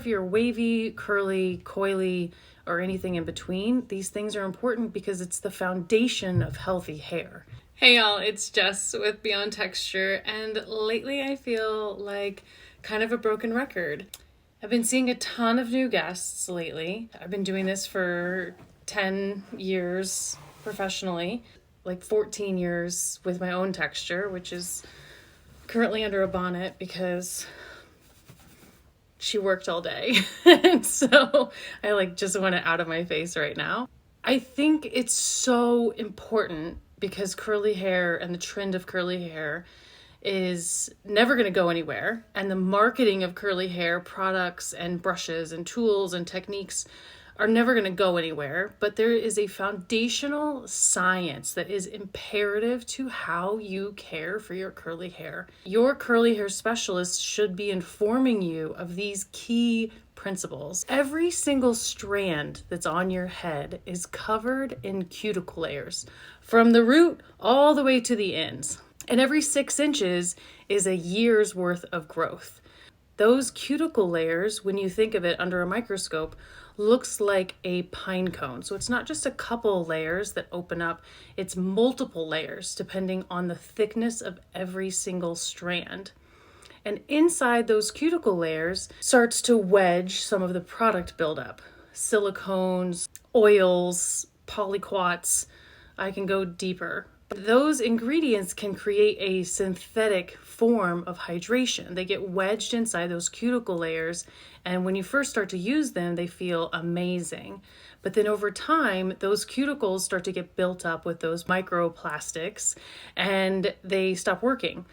If you're wavy, curly, coily, or anything in between, these things are important because it's the foundation of healthy hair. Hey y'all, it's Jess with Beyond Texture, and lately I feel like kind of a broken record. I've been seeing a ton of new guests lately. I've been doing this for 10 years professionally, like 14 years with my own texture, which is currently under a bonnet because she worked all day. And so I just want it out of my face right now. I think it's so important because curly hair and the trend of curly hair is never going to go anywhere. And the marketing of curly hair products and brushes and tools and techniques are never going to go anywhere. But there is a foundational science that is imperative to how you care for your curly hair. Your curly hair specialist should be informing you of these key principles. Every single strand that's on your head is covered in cuticle layers, from the root all the way to the ends. And every 6 inches is a year's worth of growth. Those cuticle layers, when you think of it under a microscope, looks like a pine cone. So it's not just a couple layers that open up, it's multiple layers depending on the thickness of every single strand. And inside those cuticle layers starts to wedge some of the product buildup. Silicones, oils, polyquats. I can go deeper. Those ingredients can create a synthetic form of hydration. They get wedged inside those cuticle layers, and when you first start to use them, they feel amazing. But then over time, those cuticles start to get built up with those microplastics, and they stop working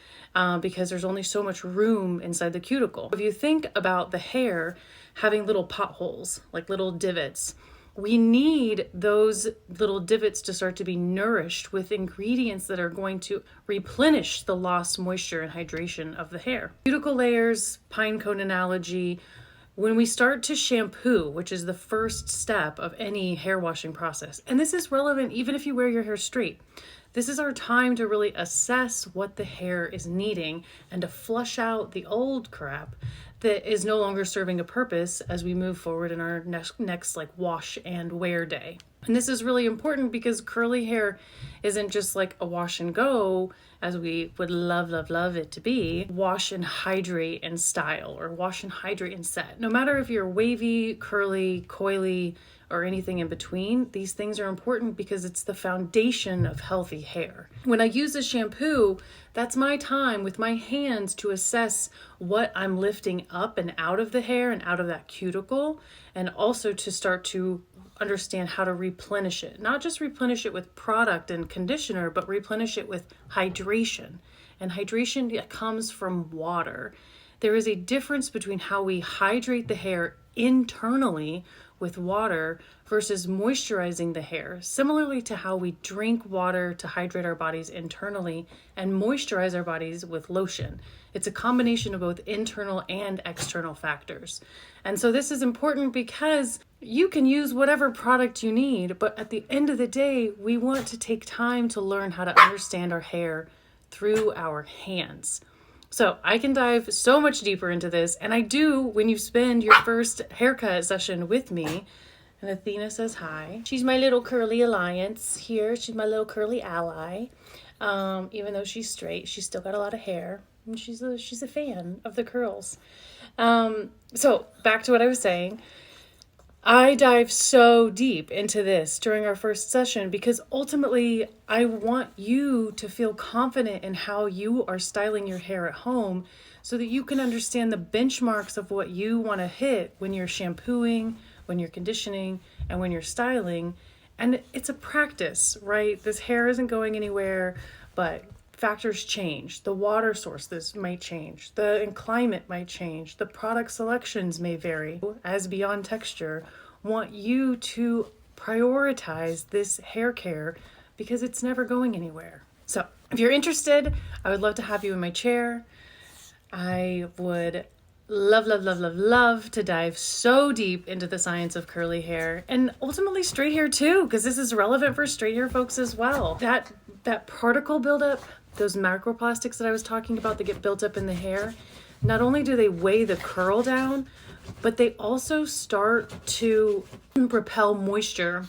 because there's only so much room inside the cuticle. If you think about the hair having little potholes, like little divots, we need those little divots to start to be nourished with ingredients that are going to replenish the lost moisture and hydration of the hair. Cuticle layers, pine cone analogy. When we start to shampoo, which is the first step of any hair washing process, and this is relevant even if you wear your hair straight, this is our time to really assess what the hair is needing and to flush out the old crap that is no longer serving a purpose as we move forward in our next wash and wear day. And this is really important because curly hair isn't just like a wash and go, as we would love it to be. Wash and hydrate and style, or wash and hydrate and set. No matter if you're wavy, curly, coily, or anything in between, these things are important because it's the foundation of healthy hair. When I use a shampoo, that's my time with my hands to assess what I'm lifting up and out of the hair and out of that cuticle, and also to start to understand how to replenish it. Not just replenish it with product and conditioner, but replenish it with hydration. And hydration comes from water. There is a difference between how we hydrate the hair internally with water versus moisturizing the hair, similarly to how we drink water to hydrate our bodies internally and moisturize our bodies with lotion. It's a combination of both internal and external factors. And so this is important because you can use whatever product you need, but at the end of the day, we want to take time to learn how to understand our hair through our hands. So I can dive so much deeper into this, and I do when you spend your first haircut session with me. And Athena says hi. She's my little curly alliance here. She's my little curly ally. Even though she's straight, she's still got a lot of hair, and she's a fan of the curls. So back to what I was saying. I dive so deep into this during our first session because ultimately I want you to feel confident in how you are styling your hair at home so that you can understand the benchmarks of what you want to hit when you're shampooing, when you're conditioning, and when you're styling. And it's a practice, right? This hair isn't going anywhere, but factors change. The water sources might change. The climate might change. The product selections may vary. As Beyond Texture, want you to prioritize this hair care because it's never going anywhere. So if you're interested, I would love to have you in my chair. I would love to dive so deep into the science of curly hair and ultimately straight hair too, because this is relevant for straight hair folks as well. That particle buildup, those microplastics that I was talking about that get built up in the hair, not only do they weigh the curl down, but they also start to repel moisture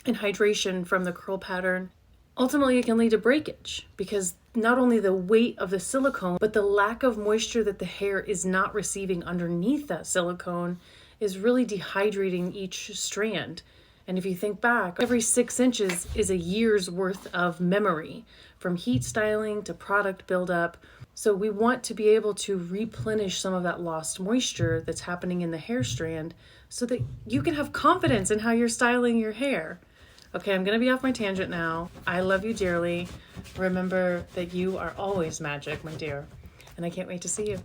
and hydration from the curl pattern. Ultimately, it can lead to breakage because not only the weight of the silicone, but the lack of moisture that the hair is not receiving underneath that silicone is really dehydrating each strand. And if you think back, every 6 inches is a year's worth of memory, from heat styling to product buildup. So we want to be able to replenish some of that lost moisture that's happening in the hair strand so that you can have confidence in how you're styling your hair. Okay, I'm going to be off my tangent now. I love you dearly. Remember that you are always magic, my dear. And I can't wait to see you.